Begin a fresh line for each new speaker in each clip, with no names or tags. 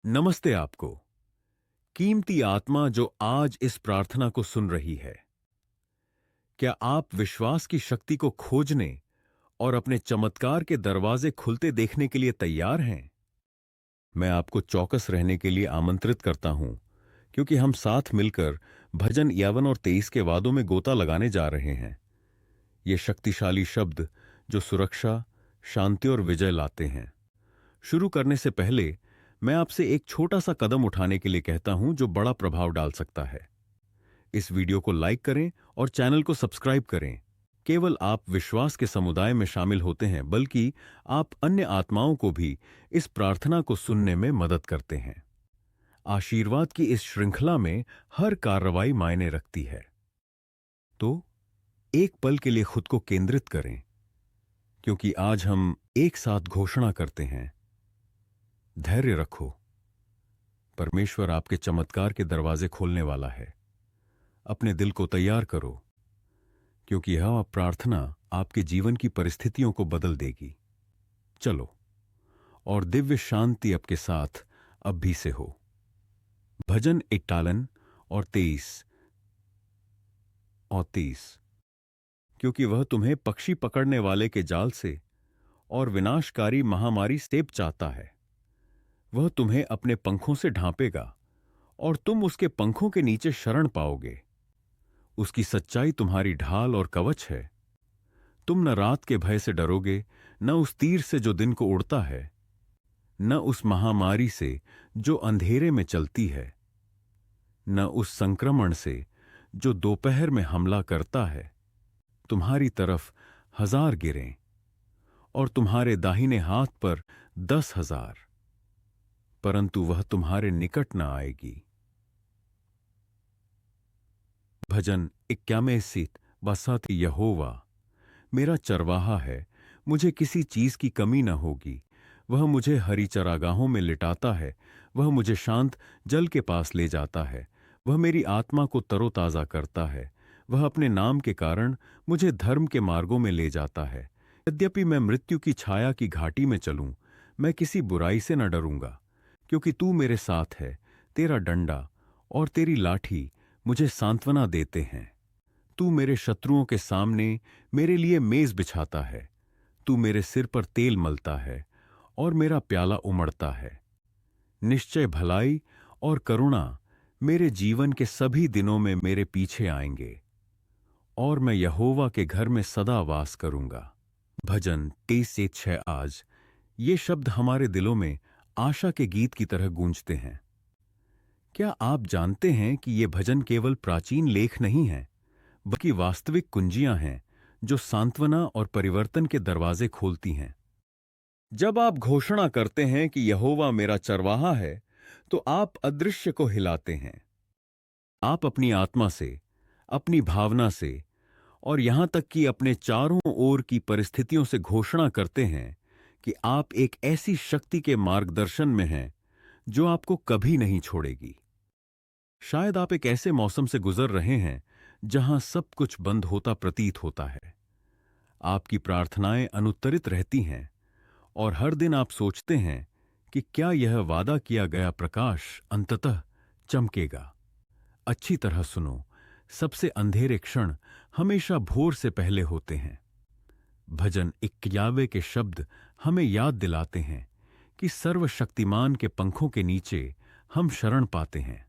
नमस्ते आपको। कीमती आत्मा जो आज इस प्रार्थना को सुन रही है, क्या आप विश्वास की शक्ति को खोजने और अपने चमत्कार के दरवाजे खुलते देखने के लिए तैयार हैं? मैं आपको चौकस रहने के लिए आमंत्रित करता हूं, क्योंकि हम साथ मिलकर भजन 51 और 23 के वादों में गोता लगाने जा रहे हैं। ये शक्तिशाली शब्द जो सुरक्षा, शांति और विजय लाते हैं। शुरू करने से पहले मैं आपसे एक छोटा सा कदम उठाने के लिए कहता हूं जो बड़ा प्रभाव डाल सकता है। इस वीडियो को लाइक करें और चैनल को सब्सक्राइब करें। केवल आप विश्वास के समुदाय में शामिल होते हैं, बल्कि आप अन्य आत्माओं को भी इस प्रार्थना को सुनने में मदद करते हैं। आशीर्वाद की इस श्रृंखला में हर कार्रवाई मायने रखती है। तो एक पल के लिए खुद को केंद्रित करें, क्योंकि आज हम एक साथ घोषणा करते हैं। धैर्य रखो, परमेश्वर आपके चमत्कार के दरवाजे खोलने वाला है। अपने दिल को तैयार करो, क्योंकि यह प्रार्थना आपके जीवन की परिस्थितियों को बदल देगी। चलो, और दिव्य शांति आपके साथ अब भी से हो। भजन 51 और 23 क्योंकि वह तुम्हें पक्षी पकड़ने वाले के जाल से और विनाशकारी महामारी से चाहता है। वह तुम्हें अपने पंखों से ढांपेगा और तुम उसके पंखों के नीचे शरण पाओगे। उसकी सच्चाई तुम्हारी ढाल और कवच है। तुम न रात के भय से डरोगे, न उस तीर से जो दिन को उड़ता है, न उस महामारी से जो अंधेरे में चलती है, न उस संक्रमण से जो दोपहर में हमला करता है। तुम्हारी तरफ 1000 गिरें और तुम्हारे दाहिने हाथ पर 10,000, परंतु वह तुम्हारे निकट न आएगी। भजन 51 बसाती यहोवा मेरा चरवाहा है, मुझे किसी चीज की कमी न होगी। वह मुझे हरी चरागाहों में लिटाता है, वह मुझे शांत जल के पास ले जाता है। वह मेरी आत्मा को तरोताजा करता है। वह अपने नाम के कारण मुझे धर्म के मार्गों में ले जाता है। यद्यपि मैं मृत्यु की छाया की घाटी में चलूं, मैं किसी बुराई से न डरूंगा, क्योंकि तू मेरे साथ है। तेरा डंडा और तेरी लाठी मुझे सांत्वना देते हैं। तू मेरे शत्रुओं के सामने मेरे लिए मेज बिछाता है। तू मेरे सिर पर तेल मलता है और मेरा प्याला उमड़ता है। निश्चय भलाई और करुणा मेरे जीवन के सभी दिनों में मेरे पीछे आएंगे, और मैं यहोवा के घर में सदा वास करूंगा। भजन 23:6 आज ये शब्द हमारे दिलों में आशा के गीत की तरह गूंजते हैं। क्या आप जानते हैं कि ये भजन केवल प्राचीन लेख नहीं हैं, बल्कि वास्तविक कुंजियां हैं जो सांत्वना और परिवर्तन के दरवाजे खोलती हैं। जब आप घोषणा करते हैं कि यहोवा मेरा चरवाहा है, तो आप अदृश्य को हिलाते हैं। आप अपनी आत्मा से, अपनी भावना से और यहां तक कि अपने चारों ओर की परिस्थितियों से घोषणा करते हैं कि आप एक ऐसी शक्ति के मार्गदर्शन में हैं जो आपको कभी नहीं छोड़ेगी। शायद आप एक ऐसे मौसम से गुजर रहे हैं जहां सब कुछ बंद होता प्रतीत होता है। आपकी प्रार्थनाएं अनुत्तरित रहती हैं और हर दिन आप सोचते हैं कि क्या यह वादा किया गया प्रकाश अंततः चमकेगा। अच्छी तरह सुनो, सबसे अंधेरे क्षण हमेशा भोर से पहले होते हैं। भजन 51 के शब्द हमें याद दिलाते हैं कि सर्वशक्तिमान के पंखों के नीचे हम शरण पाते हैं।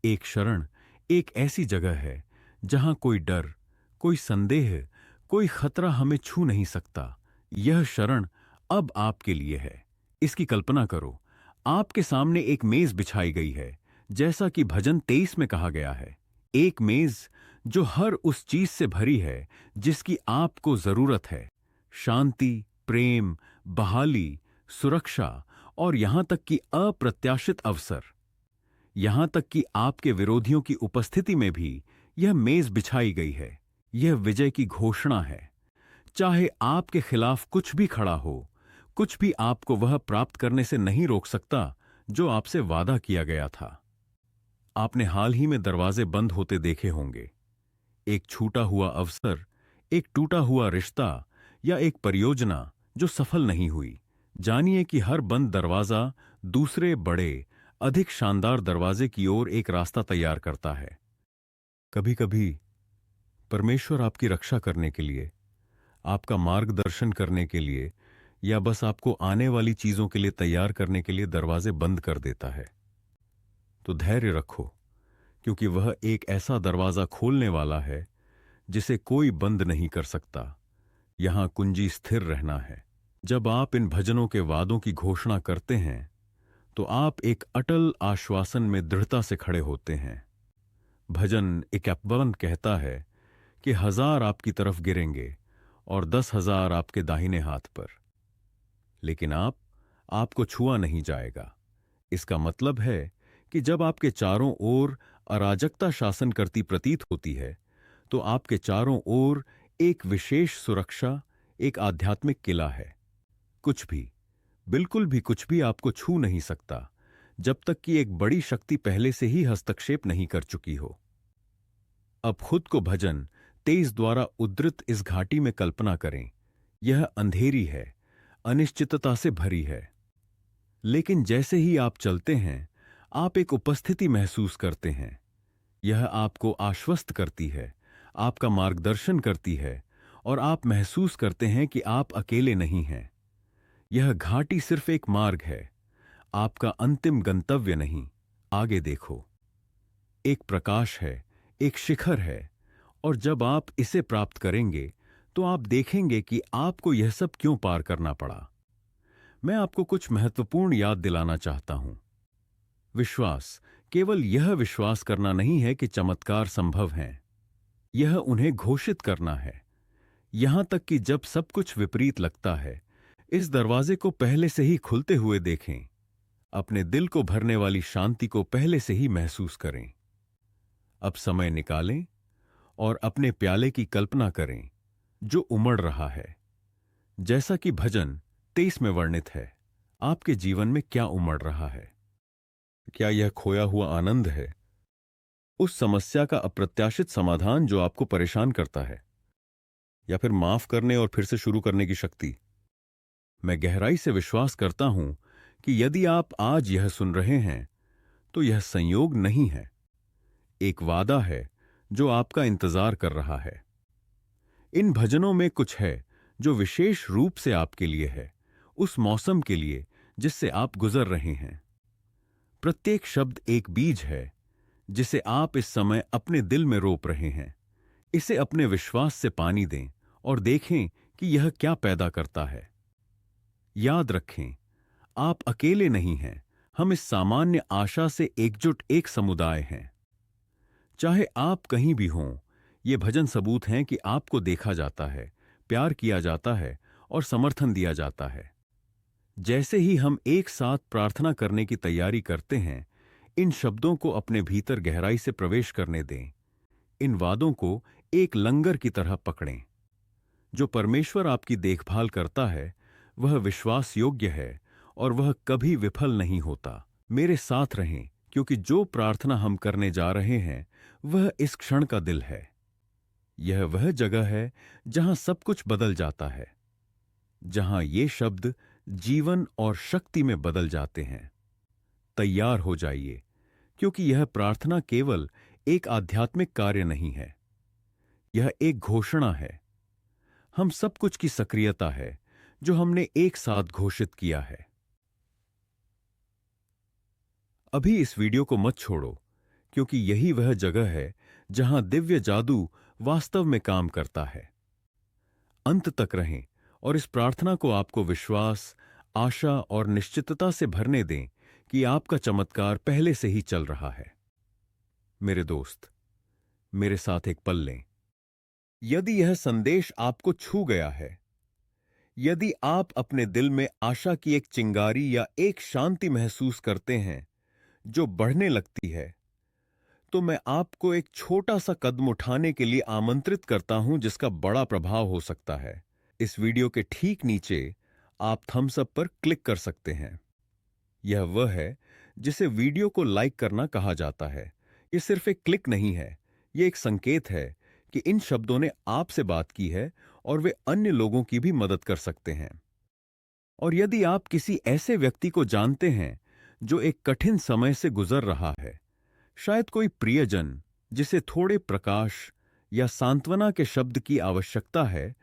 एक शरण एक ऐसी जगह है जहां कोई डर, कोई संदेह, कोई खतरा हमें छू नहीं सकता। यह शरण अब आपके लिए है। इसकी कल्पना करो, आपके सामने एक मेज बिछाई गई है, जैसा कि भजन 23 में कहा गया है। एक मेज जो हर उस चीज से भरी है जिसकी आपको जरूरत है। शांति, प्रेम, बहाली, सुरक्षा और यहां तक कि अप्रत्याशित अवसर। यहां तक कि आपके विरोधियों की उपस्थिति में भी यह मेज बिछाई गई है। यह विजय की घोषणा है। चाहे आपके खिलाफ कुछ भी खड़ा हो, कुछ भी आपको वह प्राप्त करने से नहीं रोक सकता जो आपसे वादा किया गया था। आपने हाल ही में दरवाजे बंद होते देखे होंगे। एक छूटा हुआ अवसर, एक टूटा हुआ रिश्ता या एक परियोजना जो सफल नहीं हुई। जानिए कि हर बंद दरवाजा दूसरे बड़े, अधिक शानदार दरवाजे की ओर एक रास्ता तैयार करता है। कभी कभी परमेश्वर आपकी रक्षा करने के लिए, आपका मार्गदर्शन करने के लिए, या बस आपको आने वाली चीजों के लिए तैयार करने के लिए दरवाजे बंद कर देता है। तो धैर्य रखो, क्योंकि वह एक ऐसा दरवाजा खोलने वाला है जिसे कोई बंद नहीं कर सकता। यहां कुंजी स्थिर रहना है। जब आप इन भजनों के वादों की घोषणा करते हैं तो आप एक अटल आश्वासन में दृढ़ता से खड़े होते हैं। भजन 51 कहता है कि 1000 आपकी तरफ गिरेंगे और 10,000 आपके दाहिने हाथ पर, लेकिन आपको छुआ नहीं जाएगा। इसका मतलब है कि जब आपके चारों ओर अराजकता शासन करती प्रतीत होती है तो आपके चारों ओर एक विशेष सुरक्षा, एक आध्यात्मिक किला है। कुछ भी, बिल्कुल भी कुछ भी आपको छू नहीं सकता जब तक कि एक बड़ी शक्ति पहले से ही हस्तक्षेप नहीं कर चुकी हो। अब खुद को भजन 23 द्वारा उद्धृत इस घाटी में कल्पना करें। यह अंधेरी है, अनिश्चितता से भरी है, लेकिन जैसे ही आप चलते हैं आप एक उपस्थिति महसूस करते हैं। यह आपको आश्वस्त करती है, आपका मार्गदर्शन करती है, और आप महसूस करते हैं कि आप अकेले नहीं हैं। यह घाटी सिर्फ एक मार्ग है, आपका अंतिम गंतव्य नहीं। आगे देखो, एक प्रकाश है, एक शिखर है, और जब आप इसे प्राप्त करेंगे तो आप देखेंगे कि आपको यह सब क्यों पार करना पड़ा। मैं आपको कुछ महत्वपूर्ण याद दिलाना चाहता हूं। विश्वास केवल यह विश्वास करना नहीं है कि चमत्कार संभव हैं, यह उन्हें घोषित करना है। यहां तक कि जब सब कुछ विपरीत लगता है, इस दरवाजे को पहले से ही खुलते हुए देखें। अपने दिल को भरने वाली शांति को पहले से ही महसूस करें। अब समय निकालें और अपने प्याले की कल्पना करें जो उमड़ रहा है। जैसा कि भजन 23 में वर्णित है, आपके जीवन में क्या उमड़ रहा है? क्या यह खोया हुआ आनंद है? उस समस्या का अप्रत्याशित समाधान जो आपको परेशान करता है? या फिर माफ करने और फिर से शुरू करने की शक्ति? मैं गहराई से विश्वास करता हूं कि यदि आप आज यह सुन रहे हैं तो यह संयोग नहीं है, एक वादा है जो आपका इंतजार कर रहा है। इन भजनों में कुछ है जो विशेष रूप से आपके लिए है, उस मौसम के लिए जिससे आप गुजर रहे हैं। प्रत्येक शब्द एक बीज है जिसे आप इस समय अपने दिल में रोप रहे हैं। इसे अपने विश्वास से पानी दें और देखें कि यह क्या पैदा करता है। याद रखें, आप अकेले नहीं हैं। हम इस सामान्य आशा से एकजुट एक समुदाय हैं। चाहे आप कहीं भी हों, ये भजन सबूत हैं कि आपको देखा जाता है, प्यार किया जाता है और समर्थन दिया जाता है। जैसे ही हम एक साथ प्रार्थना करने की तैयारी करते हैं, इन शब्दों को अपने भीतर गहराई से प्रवेश करने दें। इन वादों को एक लंगर की तरह पकड़ें। जो परमेश्वर आपकी देखभाल करता है वह विश्वास योग्य है और वह कभी विफल नहीं होता। मेरे साथ रहें, क्योंकि जो प्रार्थना हम करने जा रहे हैं वह इस क्षण का दिल है। यह वह जगह है जहां सब कुछ बदल जाता है, जहां ये शब्द जीवन और शक्ति में बदल जाते हैं। तैयार हो जाइए, क्योंकि यह प्रार्थना केवल एक आध्यात्मिक कार्य नहीं है, यह एक घोषणा है। हम सब कुछ की सक्रियता है जो हमने एक साथ घोषित किया है। अभी इस वीडियो को मत छोड़ो, क्योंकि यही वह जगह है जहां दिव्य जादू वास्तव में काम करता है। अंत तक रहें और इस प्रार्थना को आपको विश्वास, आशा और निश्चितता से भरने दें कि आपका चमत्कार पहले से ही चल रहा है। मेरे दोस्त, मेरे साथ एक पल लें। यदि यह संदेश आपको छू गया है, यदि आप अपने दिल में आशा की एक चिंगारी या एक शांति महसूस करते हैं जो बढ़ने लगती है, तो मैं आपको एक छोटा सा कदम उठाने के लिए आमंत्रित करता हूं जिसका बड़ा प्रभाव हो सकता है। इस वीडियो के ठीक नीचे आप थम्स अप पर क्लिक कर सकते हैं। यह वह है जिसे वीडियो को लाइक करना कहा जाता है। यह सिर्फ एक क्लिक नहीं है, यह एक संकेत है कि इन शब्दों ने आपसे बात की है और वे अन्य लोगों की भी मदद कर सकते हैं। और यदि आप किसी ऐसे व्यक्ति को जानते हैं जो एक कठिन समय से गुजर रहा है, शायद कोई प्रियजन जिसे थोड़े प्रकाश या सांत्वना के शब्द की आवश्यकता है,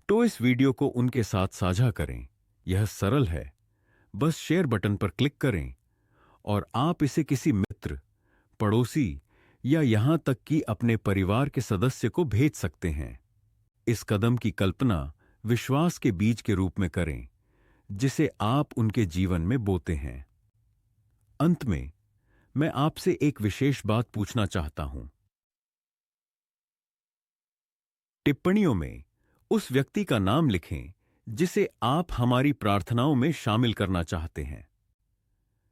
तो इस वीडियो को उनके साथ साझा करें। यह सरल है, बस शेयर बटन पर क्लिक करें और आप इसे किसी मित्र, पड़ोसी या यहां तक कि अपने परिवार के सदस्य को भेज सकते हैं। इस कदम की कल्पना विश्वास के बीज के रूप में करें, जिसे आप उनके जीवन में बोते हैं। अंत में मैं आपसे एक विशेष बात पूछना चाहता हूं। टिप्पणियों में उस व्यक्ति का नाम लिखें जिसे आप हमारी प्रार्थनाओं में शामिल करना चाहते हैं।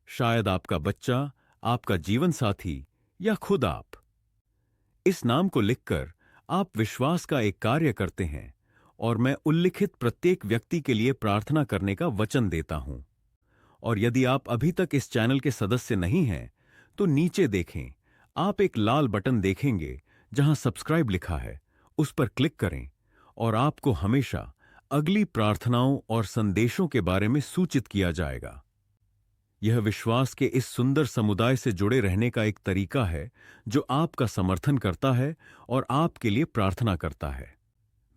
शायद आपका बच्चा, आपका जीवन साथी या खुद आप। इस नाम को लिखकर आप विश्वास का एक कार्य करते हैं और मैं उल्लिखित प्रत्येक व्यक्ति के लिए प्रार्थना करने का वचन देता हूं। और यदि आप अभी तक इस चैनल के सदस्य नहीं हैं, तो नीचे देखें, आप एक लाल बटन देखेंगे जहां सब्सक्राइब लिखा है। उस पर क्लिक करें और आपको हमेशा अगली प्रार्थनाओं और संदेशों के बारे में सूचित किया जाएगा। यह विश्वास के इस सुंदर समुदाय से जुड़े रहने का एक तरीका है जो आपका समर्थन करता है और आपके लिए प्रार्थना करता है।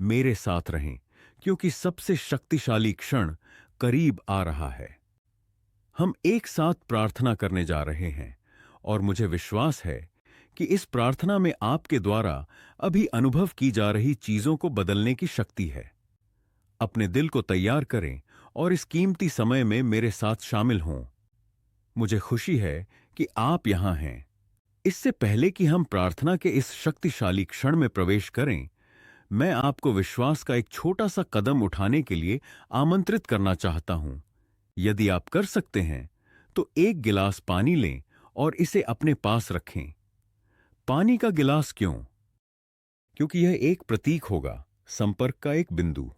मेरे साथ रहें, क्योंकि सबसे शक्तिशाली क्षण करीब आ रहा है। हम एक साथ प्रार्थना करने जा रहे हैं और मुझे विश्वास है कि इस प्रार्थना में आपके द्वारा अभी अनुभव की जा रही चीजों को बदलने की शक्ति है। अपने दिल को तैयार करें और इस कीमती समय में मेरे साथ शामिल हों। मुझे खुशी है कि आप यहां हैं। इससे पहले कि हम प्रार्थना के इस शक्तिशाली क्षण में प्रवेश करें, मैं आपको विश्वास का एक छोटा सा कदम उठाने के लिए आमंत्रित करना चाहता हूं। यदि आप कर सकते हैं, तो एक गिलास पानी लें और इसे अपने पास रखें। पानी का गिलास क्यों? क्योंकि यह एक प्रतीक होगा, संपर्क का एक बिंदु।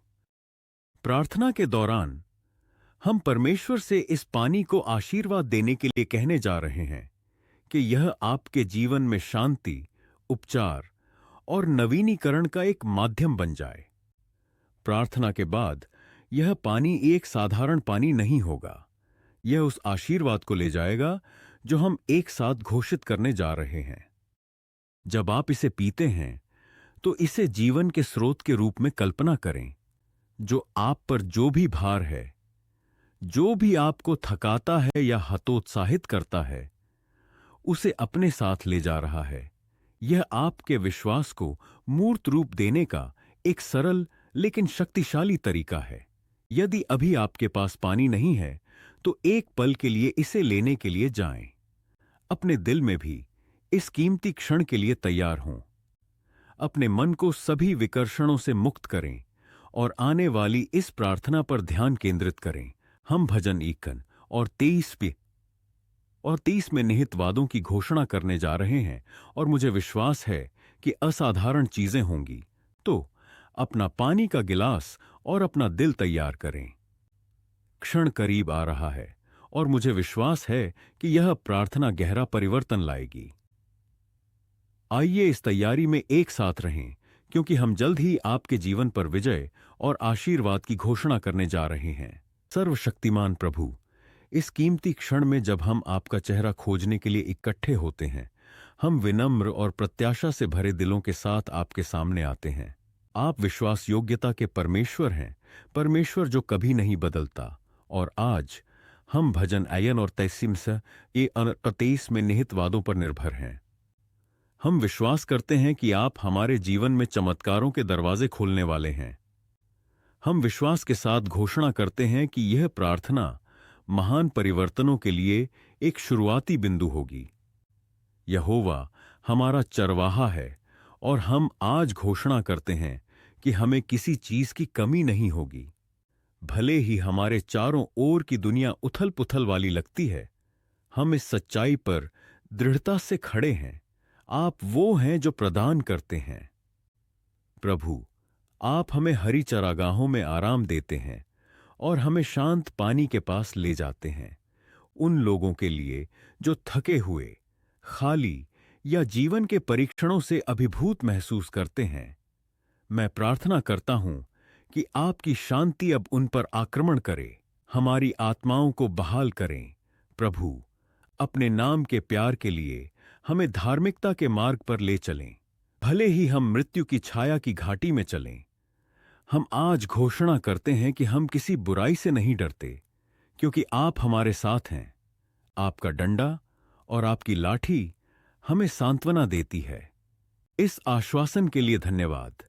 प्रार्थना के दौरान हम परमेश्वर से इस पानी को आशीर्वाद देने के लिए कहने जा रहे हैं कि यह आपके जीवन में शांति, उपचार और नवीनीकरण का एक माध्यम बन जाए। प्रार्थना के बाद यह पानी एक साधारण पानी नहीं होगा। यह उस आशीर्वाद को ले जाएगा जो हम एक साथ घोषित करने जा रहे हैं। जब आप इसे पीते हैं, तो इसे जीवन के स्रोत के रूप में कल्पना करें, जो आप पर जो भी भार है, जो भी आपको थकाता है या हतोत्साहित करता है, उसे अपने साथ ले जा रहा है। यह आपके विश्वास को मूर्त रूप देने का एक सरल लेकिन शक्तिशाली तरीका है। यदि अभी आपके पास पानी नहीं है, तो एक पल के लिए इसे लेने के लिए जाएं। अपने दिल में भी इस कीमती क्षण के लिए तैयार हों। अपने मन को सभी विकर्षणों से मुक्त करें और आने वाली इस प्रार्थना पर ध्यान केंद्रित करें। हम भजन 21 और 23 में निहित वादों की घोषणा करने जा रहे हैं और मुझे विश्वास है कि असाधारण चीजें होंगी। तो अपना पानी का गिलास और अपना दिल तैयार करें। क्षण करीब आ रहा है और मुझे विश्वास है कि यह प्रार्थना गहरा परिवर्तन लाएगी। आइए इस तैयारी में एक साथ रहें, क्योंकि हम जल्द ही आपके जीवन पर विजय और आशीर्वाद की घोषणा करने जा रहे हैं। सर्वशक्तिमान प्रभु, इस कीमती क्षण में जब हम आपका चेहरा खोजने के लिए इकट्ठे होते हैं, हम विनम्र और प्रत्याशा से भरे दिलों के साथ आपके सामने आते हैं। आप विश्वास योग्यता के परमेश्वर हैं, परमेश्वर जो कभी नहीं बदलता। और आज हम भजन 21 और 23 में निहित वादों पर निर्भर हैं। हम विश्वास करते हैं कि आप हमारे जीवन में चमत्कारों के दरवाजे खोलने वाले हैं। हम विश्वास के साथ घोषणा करते हैं कि यह प्रार्थना महान परिवर्तनों के लिए एक शुरुआती बिंदु होगी। यहोवा हमारा चरवाहा है और हम आज घोषणा करते हैं कि हमें किसी चीज की कमी नहीं होगी। भले ही हमारे चारों ओर की दुनिया उथल-पुथल वाली लगती है, हम इस सच्चाई पर दृढ़ता से खड़े हैं। आप वो हैं जो प्रदान करते हैं। प्रभु, आप हमें हरी चरागाहों में आराम देते हैं और हमें शांत पानी के पास ले जाते हैं। उन लोगों के लिए जो थके हुए, खाली या जीवन के परीक्षणों से अभिभूत महसूस करते हैं, मैं प्रार्थना करता हूं कि आपकी शांति अब उन पर आक्रमण करे। हमारी आत्माओं को बहाल करें। प्रभु, अपने नाम के प्यार के लिए हमें धार्मिकता के मार्ग पर ले चलें। भले ही हम मृत्यु की छाया की घाटी में चलें, हम आज घोषणा करते हैं कि हम किसी बुराई से नहीं डरते, क्योंकि आप हमारे साथ हैं। आपका डंडा और आपकी लाठी हमें सांत्वना देती है। इस आश्वासन के लिए धन्यवाद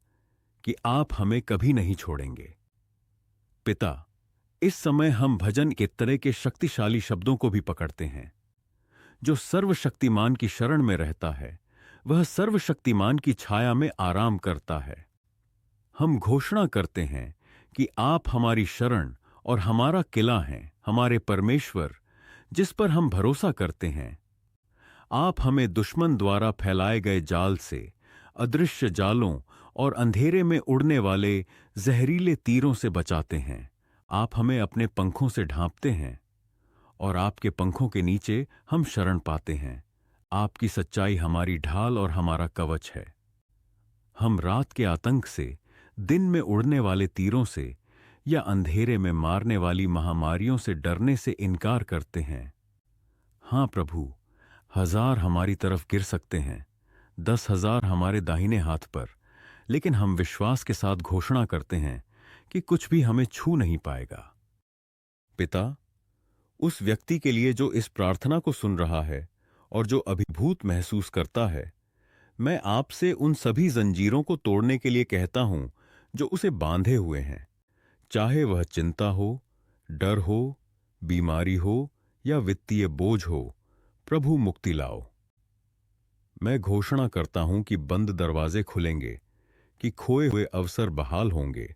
कि आप हमें कभी नहीं छोड़ेंगे। पिता, इस समय हम भजन के तरह के शक्तिशाली शब्दों को भी पकड़ते हैं। जो सर्वशक्तिमान की शरण में रहता है, वह सर्वशक्तिमान की छाया में आराम करता है। हम घोषणा करते हैं कि आप हमारी शरण और हमारा किला हैं, हमारे परमेश्वर, जिस पर हम भरोसा करते हैं। आप हमें दुश्मन द्वारा फैलाए गए जाल से, अदृश्य जालों और अंधेरे में उड़ने वाले जहरीले तीरों से बचाते हैं। आप हमें अपने पंखों से ढांपते हैं और आपके पंखों के नीचे हम शरण पाते हैं। आपकी सच्चाई हमारी ढाल और हमारा कवच है। हम रात के आतंक से, दिन में उड़ने वाले तीरों से या अंधेरे में मारने वाली महामारियों से डरने से इनकार करते हैं। हां प्रभु, 1000 हमारी तरफ गिर सकते हैं, 10,000 हमारे दाहिने हाथ पर, लेकिन हम विश्वास के साथ घोषणा करते हैं कि कुछ भी हमें छू नहीं पाएगा। पिता, उस व्यक्ति के लिए जो इस प्रार्थना को सुन रहा है और जो अभिभूत महसूस करता है, मैं आपसे उन सभी जंजीरों को तोड़ने के लिए कहता हूं जो उसे बांधे हुए हैं, चाहे वह चिंता हो, डर हो, बीमारी हो या वित्तीय बोझ हो। प्रभु, मुक्ति लाओ। मैं घोषणा करता हूं कि बंद दरवाजे खुलेंगे, कि खोए हुए अवसर बहाल होंगे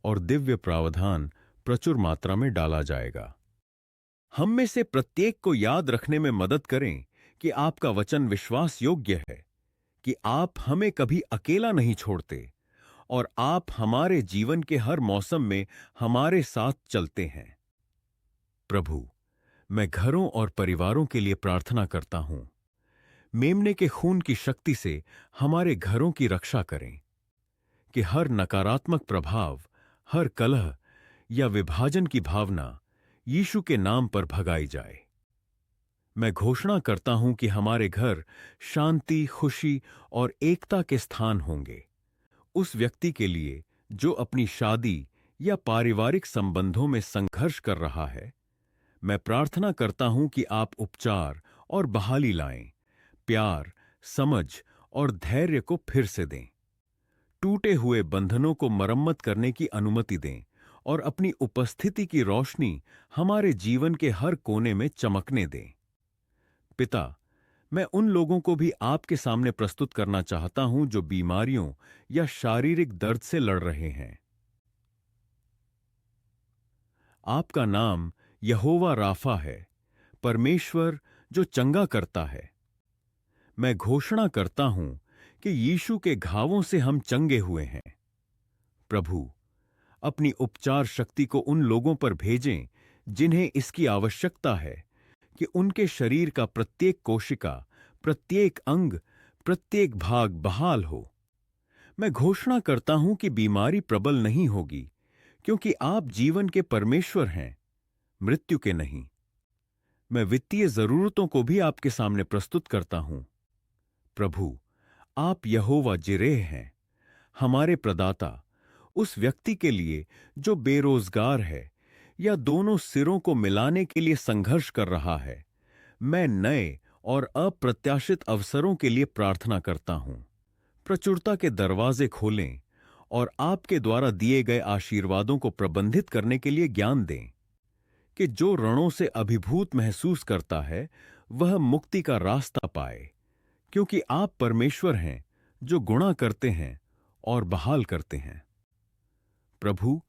और दिव्य प्रावधान प्रचुर मात्रा में डाला जाएगा। हम में से प्रत्येक को याद रखने में मदद करें कि आपका वचन विश्वास योग्य है, कि आप हमें कभी अकेला नहीं छोड़ते और आप हमारे जीवन के हर मौसम में हमारे साथ चलते हैं। प्रभु, मैं घरों और परिवारों के लिए प्रार्थना करता हूं। मेमने के खून की शक्ति से हमारे घरों की रक्षा करें, कि हर नकारात्मक प्रभाव, हर कलह या विभाजन की भावना यीशु के नाम पर भगाई जाए। मैं घोषणा करता हूं कि हमारे घर शांति, खुशी और एकता के स्थान होंगे। उस व्यक्ति के लिए जो अपनी शादी या पारिवारिक संबंधों में संघर्ष कर रहा है, मैं प्रार्थना करता हूं कि आप उपचार और बहाली लाएं, प्यार, समझ और धैर्य को फिर से दें। टूटे हुए बंधनों को मरम्मत करने की अनुमति दें और अपनी उपस्थिति की रोशनी हमारे जीवन के हर कोने में चमकने दें। पिता, मैं उन लोगों को भी आपके सामने प्रस्तुत करना चाहता हूं जो बीमारियों या शारीरिक दर्द से लड़ रहे हैं। आपका नाम यहोवा राफा है, परमेश्वर जो चंगा करता है। मैं घोषणा करता हूं कि यीशु के घावों से हम चंगे हुए हैं। प्रभु, अपनी उपचार शक्ति को उन लोगों पर भेजें जिन्हें इसकी आवश्यकता है, कि उनके शरीर का प्रत्येक कोशिका, प्रत्येक अंग, प्रत्येक भाग बहाल हो। मैं घोषणा करता हूं कि बीमारी प्रबल नहीं होगी, क्योंकि आप जीवन के परमेश्वर हैं, मृत्यु के नहीं। मैं वित्तीय जरूरतों को भी आपके सामने प्रस्तुत करता हूं। प्रभु, आप यहोवा जिरेह हैं, हमारे प्रदाता। उस व्यक्ति के लिए जो बेरोजगार है या दोनों सिरों को मिलाने के लिए संघर्ष कर रहा है, मैं नए और अप्रत्याशित अवसरों के लिए प्रार्थना करता हूं। प्रचुरता के दरवाजे खोलें और आपके द्वारा दिए गए आशीर्वादों को प्रबंधित करने के लिए ज्ञान दें, कि जो रणों से अभिभूत महसूस करता है वह मुक्ति का रास्ता पाए, क्योंकि आप परमेश्वर हैं जो गुणा करते हैं और बहाल करते हैं। प्रभु,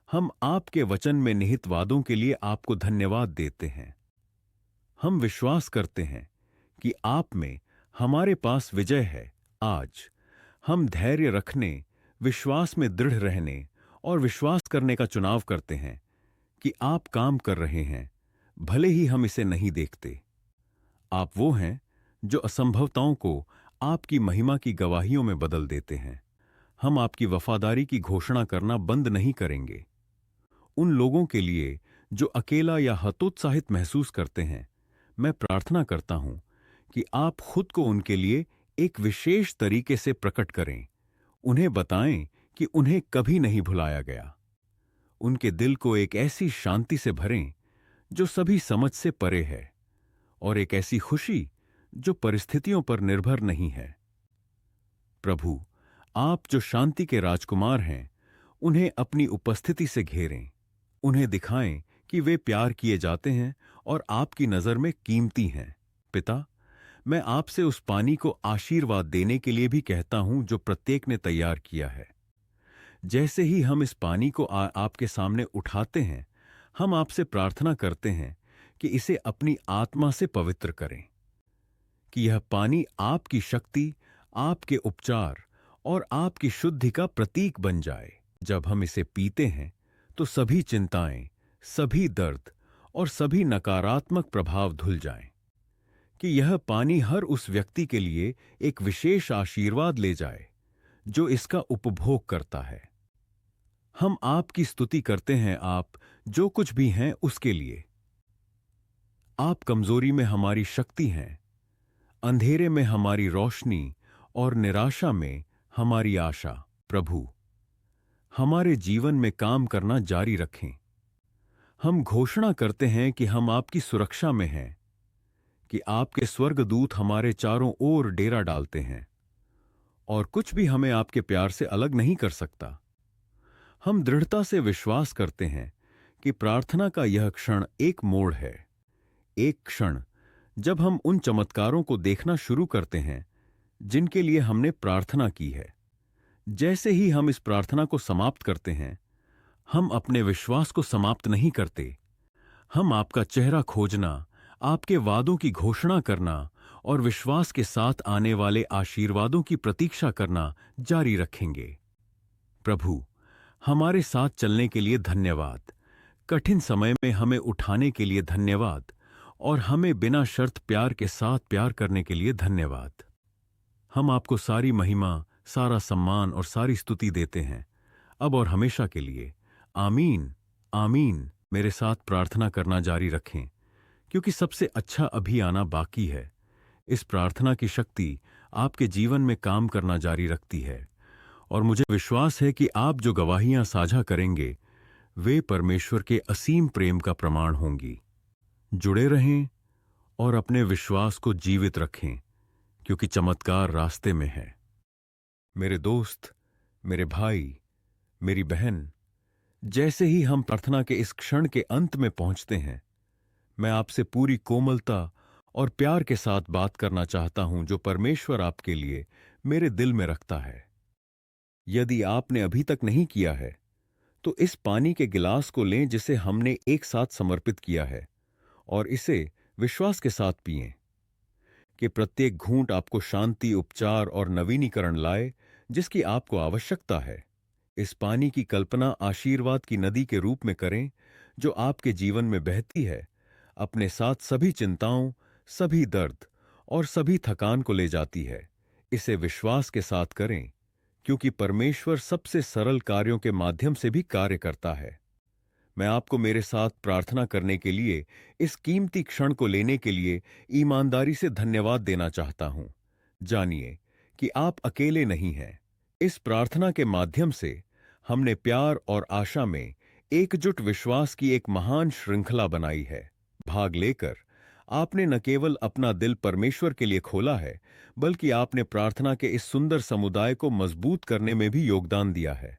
हम आपके वचन में निहित वादों के लिए आपको धन्यवाद देते हैं। हम विश्वास करते हैं कि आप में हमारे पास विजय है। आज हम धैर्य रखने, विश्वास में दृढ़ रहने और विश्वास करने का चुनाव करते हैं कि आप काम कर रहे हैं, भले ही हम इसे नहीं देखते। आप वो हैं जो असंभवताओं को आपकी महिमा की गवाहियों में बदल देते हैं। हम आपकी वफादारी की घोषणा करना बंद नहीं करेंगे। उन लोगों के लिए जो अकेला या हतोत्साहित महसूस करते हैं, मैं प्रार्थना करता हूं कि आप खुद को उनके लिए एक विशेष तरीके से प्रकट करें। उन्हें बताएं कि उन्हें कभी नहीं भुलाया गया। उनके दिल को एक ऐसी शांति से भरें जो सभी समझ से परे है, और एक ऐसी खुशी जो परिस्थितियों पर निर्भर नहीं है। प्रभु, आप जो शांति के राजकुमार हैं, उन्हें अपनी उपस्थिति से घेरें। उन्हें दिखाएं कि वे प्यार किए जाते हैं और आपकी नजर में कीमती हैं। पिता, मैं आपसे उस पानी को आशीर्वाद देने के लिए भी कहता हूं जो प्रत्येक ने तैयार किया है। जैसे ही हम इस पानी को आपके सामने उठाते हैं, हम आपसे प्रार्थना करते हैं कि इसे अपनी आत्मा से पवित्र करें, कि यह पानी आपकी शक्ति, आपके उपचार और आपकी शुद्धि का प्रतीक बन जाए। जब हम इसे पीते हैं तो सभी चिंताएं, सभी दर्द और सभी नकारात्मक प्रभाव धुल जाएं, कि यह पानी हर उस व्यक्ति के लिए एक विशेष आशीर्वाद ले जाए जो इसका उपभोग करता है। हम आपकी स्तुति करते हैं, आप जो कुछ भी हैं उसके लिए। आप कमजोरी में हमारी शक्ति हैं, अंधेरे में हमारी रोशनी और निराशा में हमारी आशा। प्रभु, हमारे जीवन में काम करना जारी रखें। हम घोषणा करते हैं कि हम आपकी सुरक्षा में हैं, कि आपके स्वर्गदूत हमारे चारों ओर डेरा डालते हैं और कुछ भी हमें आपके प्यार से अलग नहीं कर सकता। हम दृढ़ता से विश्वास करते हैं कि प्रार्थना का यह क्षण एक मोड़ है, एक क्षण जब हम उन चमत्कारों को देखना शुरू करते हैं जिनके लिए हमने प्रार्थना की है। जैसे ही हम इस प्रार्थना को समाप्त करते हैं, हम अपने विश्वास को समाप्त नहीं करते। हम आपका चेहरा खोजना, आपके वादों की घोषणा करना और विश्वास के साथ आने वाले आशीर्वादों की प्रतीक्षा करना जारी रखेंगे। प्रभु, हमारे साथ चलने के लिए धन्यवाद, कठिन समय में हमें उठाने के लिए धन्यवाद और हमें बिना शर्त प्यार के साथ प्यार करने के लिए धन्यवाद। हम आपको सारी महिमा, सारा सम्मान और सारी स्तुति देते हैं, अब और हमेशा के लिए। आमीन, आमीन। मेरे साथ प्रार्थना करना जारी रखें, क्योंकि सबसे अच्छा अभी आना बाकी है। इस प्रार्थना की शक्ति आपके जीवन में काम करना जारी रखती है, और मुझे विश्वास है कि आप जो गवाहियां साझा करेंगे वे परमेश्वर के असीम प्रेम का प्रमाण होंगी। जुड़े रहें और अपने विश्वास को जीवित रखें, क्योंकि चमत्कार रास्ते में है। मेरे दोस्त, मेरे भाई, मेरी बहन, जैसे ही हम प्रार्थना के इस क्षण के अंत में पहुंचते हैं, मैं आपसे पूरी कोमलता और प्यार के साथ बात करना चाहता हूं जो परमेश्वर आपके लिए मेरे दिल में रखता है। यदि आपने अभी तक नहीं किया है तो इस पानी के गिलास को लें जिसे हमने एक साथ समर्पित किया है, और इसे विश्वास के साथ पिएं कि प्रत्येक घूंट आपको शांति, उपचार और नवीनीकरण लाए जिसकी आपको आवश्यकता है। इस पानी की कल्पना आशीर्वाद की नदी के रूप में करें जो आपके जीवन में बहती है, अपने साथ सभी चिंताओं, सभी दर्द और सभी थकान को ले जाती है। इसे विश्वास के साथ करें, क्योंकि परमेश्वर सबसे सरल कार्यों के माध्यम से भी कार्य करता है। मैं आपको मेरे साथ प्रार्थना करने के लिए, इस कीमती क्षण को लेने के लिए ईमानदारी से धन्यवाद देना चाहता हूं। जानिए कि आप अकेले नहीं हैं। इस प्रार्थना के माध्यम से हमने प्यार और आशा में एकजुट विश्वास की एक महान श्रृंखला बनाई है। भाग लेकर आपने न केवल अपना दिल परमेश्वर के लिए खोला है, बल्कि आपने प्रार्थना के इस सुंदर समुदाय को मजबूत करने में भी योगदान दिया है।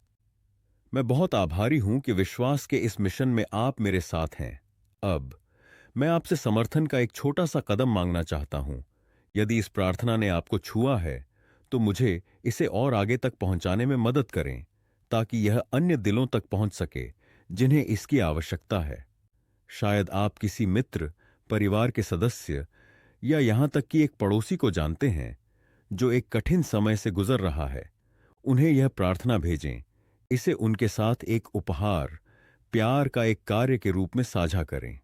मैं बहुत आभारी हूं कि विश्वास के इस मिशन में आप मेरे साथ हैं। अब मैं आपसे समर्थन का एक छोटा सा कदम मांगना चाहता हूं। यदि इस प्रार्थना ने आपको छुआ है तो मुझे इसे और आगे तक पहुंचाने में मदद करें, ताकि यह अन्य दिलों तक पहुंच सके जिन्हें इसकी आवश्यकता है। शायद आप किसी मित्र, परिवार के सदस्य या यहां तक कि एक पड़ोसी को जानते हैं जो एक कठिन समय से गुजर रहा है। उन्हें यह प्रार्थना भेजें। इसे उनके साथ एक उपहार, प्यार का एक कार्य के रूप में साझा करें।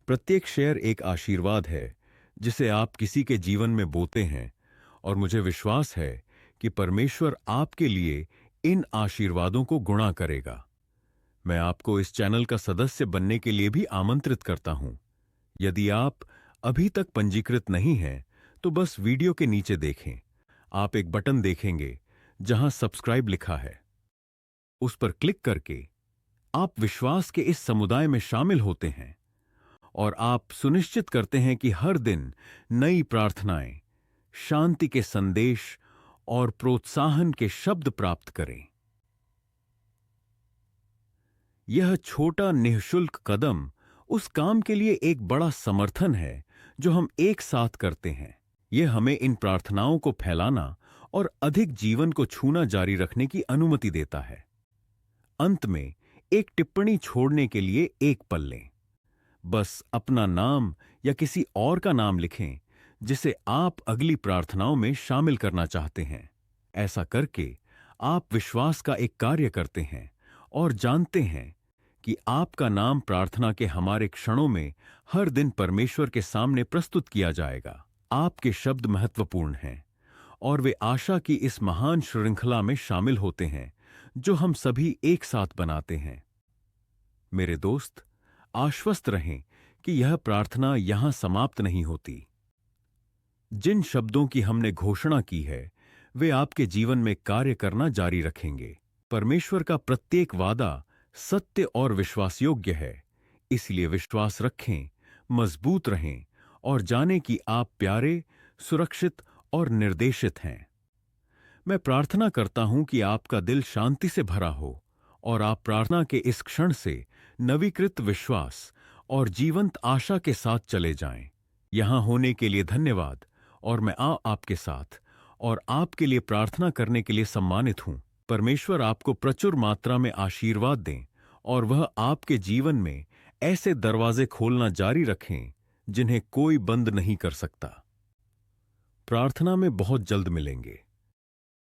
प्रत्येक शेयर एक आशीर्वाद है जिसे आप किसी के जीवन में बोते हैं, और मुझे विश्वास है कि परमेश्वर आपके लिए इन आशीर्वादों को गुणा करेगा। मैं आपको इस चैनल का सदस्य बनने के लिए भी आमंत्रित करता हूं। यदि आप अभी तक पंजीकृत नहीं हैं, तो बस वीडियो के नीचे देखें। आप एक बटन देखेंगे जहां सब्सक्राइब लिखा है। उस पर क्लिक करके आप विश्वास के इस समुदाय में शामिल होते हैं और आप सुनिश्चित करते हैं कि हर दिन नई प्रार्थनाएं, शांति के संदेश और प्रोत्साहन के शब्द प्राप्त करें। यह छोटा निःशुल्क कदम उस काम के लिए एक बड़ा समर्थन है जो हम एक साथ करते हैं। यह हमें इन प्रार्थनाओं को फैलाना और अधिक जीवन को छूना जारी रखने की अनुमति देता है। अंत में एक टिप्पणी छोड़ने के लिए एक पल लें। बस अपना नाम या किसी और का नाम लिखें जिसे आप अगली प्रार्थनाओं में शामिल करना चाहते हैं। ऐसा करके आप विश्वास का एक कार्य करते हैं और जानते हैं कि आपका नाम प्रार्थना के हमारे क्षणों में हर दिन परमेश्वर के सामने प्रस्तुत किया जाएगा। आपके शब्द महत्वपूर्ण हैं और वे आशा की इस महान श्रृंखला में शामिल होते हैं जो हम सभी एक साथ बनाते हैं। मेरे दोस्त, आश्वस्त रहें कि यह प्रार्थना यहां समाप्त नहीं होती। जिन शब्दों की हमने घोषणा की है, वे आपके जीवन में कार्य करना जारी रखेंगे। परमेश्वर का प्रत्येक वादा सत्य और विश्वासयोग्य है, इसलिए विश्वास रखें, मजबूत रहें और जानें कि आप प्यारे, सुरक्षित और निर्देशित हैं। मैं प्रार्थना करता हूं कि आपका दिल शांति से भरा हो और आप प्रार्थना के इस क्षण से नवीकृत विश्वास और जीवंत आशा के साथ चले जाएं। यहां होने के लिए धन्यवाद और मैं आपके साथ और आपके लिए प्रार्थना करने के लिए सम्मानित हूं। परमेश्वर आपको प्रचुर मात्रा में आशीर्वाद दें और वह आपके जीवन में ऐसे दरवाजे खोलना जारी रखें जिन्हें कोई बंद नहीं कर सकता। प्रार्थना में बहुत जल्द मिलेंगे।